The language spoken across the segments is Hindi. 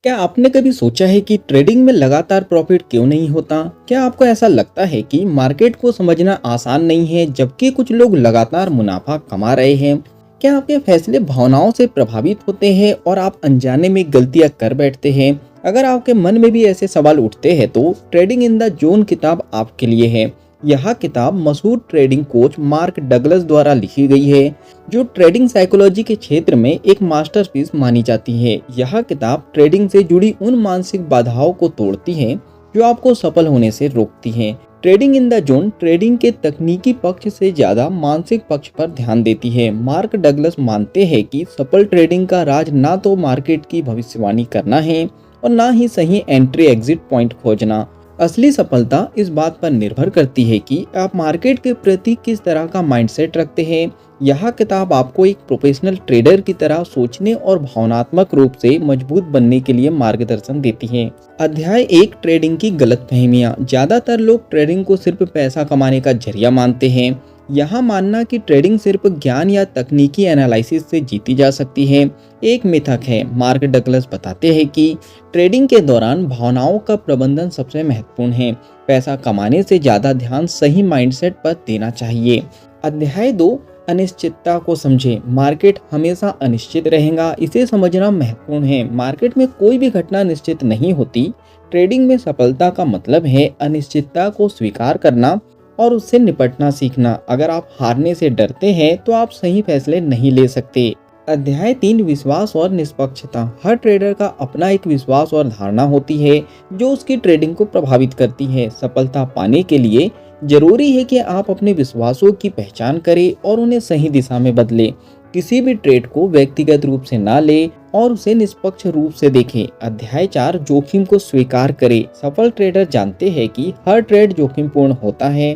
क्या आपने कभी सोचा है कि ट्रेडिंग में लगातार प्रॉफिट क्यों नहीं होता? क्या आपको ऐसा लगता है कि मार्केट को समझना आसान नहीं है जबकि कुछ लोग लगातार मुनाफा कमा रहे हैं? क्या आपके फैसले भावनाओं से प्रभावित होते हैं और आप अनजाने में गलतियां कर बैठते हैं? अगर आपके मन में भी ऐसे सवाल उठते हैं तो ट्रेडिंग इन द जोन किताब आपके लिए है। यह किताब मशहूर ट्रेडिंग कोच मार्क डगलस द्वारा लिखी गई है, जो ट्रेडिंग साइकोलॉजी के क्षेत्र में एक मास्टरपीस मानी जाती है। यह किताब ट्रेडिंग से जुड़ी उन मानसिक बाधाओं को तोड़ती है जो आपको सफल होने से रोकती हैं। Trading in the zone trading के तकनीकी पक्ष से ज्यादा मानसिक पक्ष पर ध्यान देती है। मार्क डगलस मानते हैं कि सफल ट्रेडिंग का राज ना तो मार्केट की भविष्यवाणी करना है और ना ही सही एंट्री एग्जिट पॉइंट खोजना। असली सफलता इस बात पर निर्भर करती है कि आप मार्केट के प्रति किस तरह का माइंडसेट रखते हैं। यह किताब आपको एक प्रोफेशनल ट्रेडर की तरह सोचने और भावनात्मक रूप से मजबूत बनने के लिए मार्गदर्शन देती है। अध्याय 1, ट्रेडिंग की गलतफहमियां। ज्यादातर लोग ट्रेडिंग को सिर्फ पैसा कमाने का जरिया मानते हैं। यहाँ मानना कि ट्रेडिंग सिर्फ ज्ञान या तकनीकी एनालिसिस से जीती जा सकती है एक मिथक है। मार्क डगलस बताते हैं कि ट्रेडिंग के दौरान भावनाओं का प्रबंधन सबसे महत्वपूर्ण है। पैसा कमाने से ज्यादा ध्यान सही माइंडसेट पर देना चाहिए। अध्याय 2, अनिश्चितता को समझें। मार्केट हमेशा अनिश्चित रहेगा, इसे समझना महत्वपूर्ण है। मार्केट में कोई भी घटना निश्चित नहीं होती। ट्रेडिंग में सफलता का मतलब है अनिश्चितता को स्वीकार करना और उससे निपटना सीखना। अगर आप हारने से डरते हैं तो आप सही फैसले नहीं ले सकते। अध्याय 3, विश्वास और निष्पक्षता। हर ट्रेडर का अपना एक विश्वास और धारणा होती है जो उसकी ट्रेडिंग को प्रभावित करती है। सफलता पाने के लिए जरूरी है कि आप अपने विश्वासों की पहचान करें और उन्हें सही दिशा में बदलें। किसी भी ट्रेड को व्यक्तिगत रूप से ना ले और उसे निष्पक्ष रूप से देखें। अध्याय 4, जोखिम को स्वीकार करें। सफल ट्रेडर जानते हैं कि हर ट्रेड जोखिमपूर्ण होता है।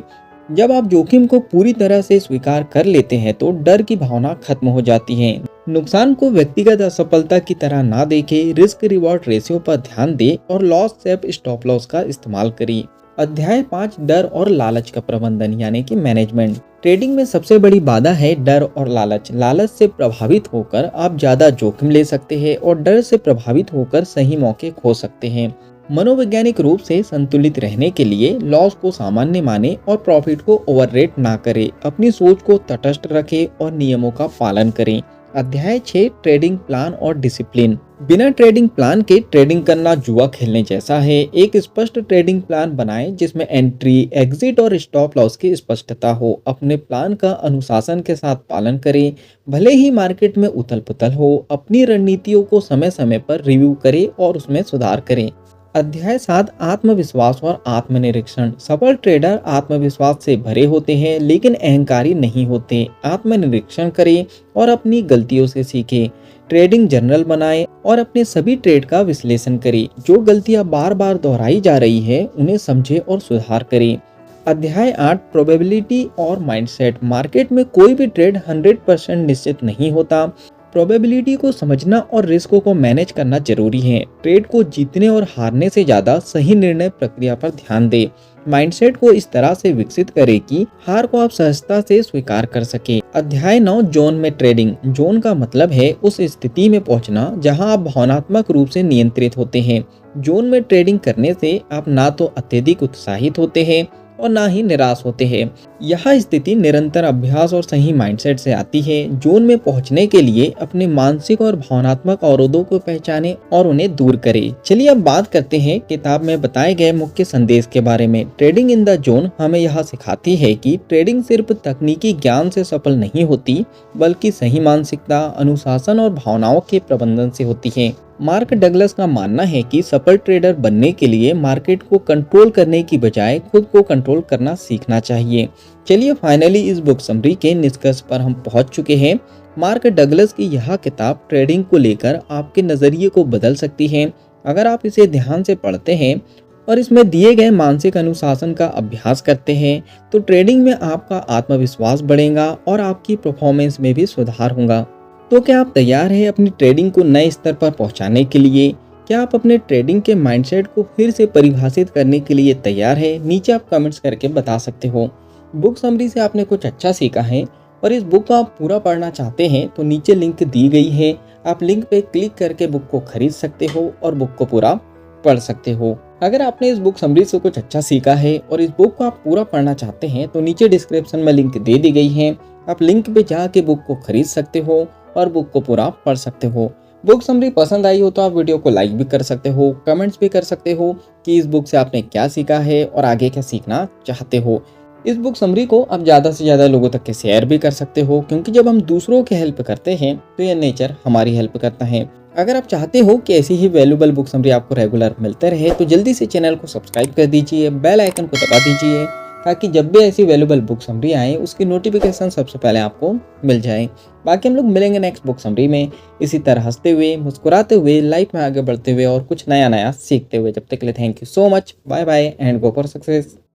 जब आप जोखिम को पूरी तरह से स्वीकार कर लेते हैं तो डर की भावना खत्म हो जाती है। नुकसान को व्यक्तिगत असफलता की तरह ना देखें। रिस्क रिवॉर्ड रेशियो पर ध्यान दें और लॉस सेफ स्टॉप लॉस का इस्तेमाल करें। अध्याय 5, डर और लालच का प्रबंधन यानी कि मैनेजमेंट। ट्रेडिंग में सबसे बड़ी बाधा है डर और लालच। लालच से प्रभावित होकर आप ज्यादा जोखिम ले सकते हैं और डर से प्रभावित होकर सही मौके खो सकते हैं। मनोवैज्ञानिक रूप से संतुलित रहने के लिए लॉस को सामान्य माने और प्रॉफिट को ओवररेट ना करें। अपनी सोच को तटस्थ रखें और नियमों का पालन करें। अध्याय 6, ट्रेडिंग प्लान और डिसिप्लिन। बिना ट्रेडिंग प्लान के ट्रेडिंग करना जुआ खेलने जैसा है। एक स्पष्ट ट्रेडिंग प्लान बनाएं जिसमें एंट्री, एग्जिट और स्टॉप लॉस की स्पष्टता हो। अपने प्लान का अनुशासन के साथ पालन करें, भले ही मार्केट में उथल पुथल हो। अपनी रणनीतियों को समय समय पर रिव्यू करें और उसमें सुधार करें। अध्याय 7, आत्मविश्वास और आत्मनिरीक्षण। सफल ट्रेडर आत्मविश्वास से भरे होते हैं लेकिन अहंकारी नहीं होते। आत्मनिरीक्षण करें और अपनी गलतियों से सीखें। ट्रेडिंग जर्नल बनाएं और अपने सभी ट्रेड का विश्लेषण करें। जो गलतियां बार बार दोहराई जा रही है उन्हें समझें और सुधार करें। अध्याय 8, प्रोबेबिलिटी और माइंडसेट। मार्केट में कोई भी ट्रेड 100% निश्चित नहीं होता। प्रोबेबिलिटी को समझना और रिस्कों को मैनेज करना जरूरी है। ट्रेड को जीतने और हारने से ज्यादा सही निर्णय प्रक्रिया पर ध्यान दें। माइंडसेट को इस तरह से विकसित करें कि हार को आप सहजता से स्वीकार कर सके। अध्याय 9, जोन में ट्रेडिंग। जोन का मतलब है उस स्थिति में पहुंचना जहां आप भावनात्मक रूप से नियंत्रित होते हैं। जोन में ट्रेडिंग करने से आप ना तो अत्यधिक उत्साहित होते हैं और ना ही निराश होते हैं। यह स्थिति निरंतर अभ्यास और सही माइंडसेट से आती है। जोन में पहुंचने के लिए अपने मानसिक और भावनात्मक अवरोधों को पहचानें और उन्हें दूर करें। चलिए अब बात करते हैं किताब में बताए गए मुख्य संदेश के बारे में। ट्रेडिंग इन द जोन हमें यह सिखाती है कि ट्रेडिंग सिर्फ तकनीकी ज्ञान से सफल नहीं होती, बल्कि सही मानसिकता, अनुशासन और भावनाओं के प्रबंधन से होती है। मार्क डगलस का मानना है कि सफल ट्रेडर बनने के लिए मार्केट को कंट्रोल करने की बजाय खुद को कंट्रोल करना सीखना चाहिए। चलिए फाइनली इस बुक समरी के निष्कर्ष पर हम पहुंच चुके हैं। मार्क डगलस की यह किताब ट्रेडिंग को लेकर आपके नजरिए को बदल सकती है। अगर आप इसे ध्यान से पढ़ते हैं और इसमें दिए गए मानसिक अनुशासन का अभ्यास करते हैं तो ट्रेडिंग में आपका आत्मविश्वास बढ़ेगा और आपकी परफॉर्मेंस में भी सुधार होगा। तो क्या आप तैयार हैं अपनी ट्रेडिंग को नए स्तर पर पहुंचाने के लिए? क्या आप अपने ट्रेडिंग के माइंडसेट को फिर से परिभाषित करने के लिए तैयार हैं? नीचे आप कमेंट्स करके बता सकते हो। बुक समरी से आपने कुछ अच्छा सीखा है और इस बुक को आप पूरा पढ़ना चाहते हैं तो नीचे लिंक दी गई है, आप लिंक पे क्लिक करके बुक को खरीद सकते हो और बुक को पूरा पढ़ सकते हो। अगर आपने इस बुक समरी से कुछ अच्छा सीखा है और इस बुक को आप पूरा पढ़ना चाहते हैं तो नीचे डिस्क्रिप्शन में लिंक दे दी गई है, आप लिंक पे जाके बुक को खरीद सकते हो और बुक को पूरा पढ़ सकते हो। बुक समरी पसंद आई हो तो आप वीडियो को लाइक भी कर सकते हो, कमेंट्स भी कर सकते हो कि इस बुक से आपने क्या सीखा है और आगे क्या सीखना चाहते हो। इस बुक समरी को आप ज़्यादा से ज़्यादा लोगों तक के शेयर भी कर सकते हो, क्योंकि जब हम दूसरों की हेल्प करते हैं तो यह नेचर हमारी हेल्प करता है। अगर आप चाहते हो कि ऐसी ही वैल्यूबल बुक समरी आपको रेगुलर मिलते रहे तो जल्दी से चैनल को सब्सक्राइब कर दीजिए, बेल आइकन को दबा दीजिए, ताकि जब भी ऐसी वैल्यूबल बुक समरी आए उसकी नोटिफिकेशन सबसे पहले आपको मिल जाए। बाकी हम लोग मिलेंगे नेक्स्ट बुक समरी में इसी तरह हंसते हुए, मुस्कुराते हुए, लाइफ में आगे बढ़ते हुए और कुछ नया नया सीखते हुए। जब तक के लिए thank you so much, bye bye and go for success.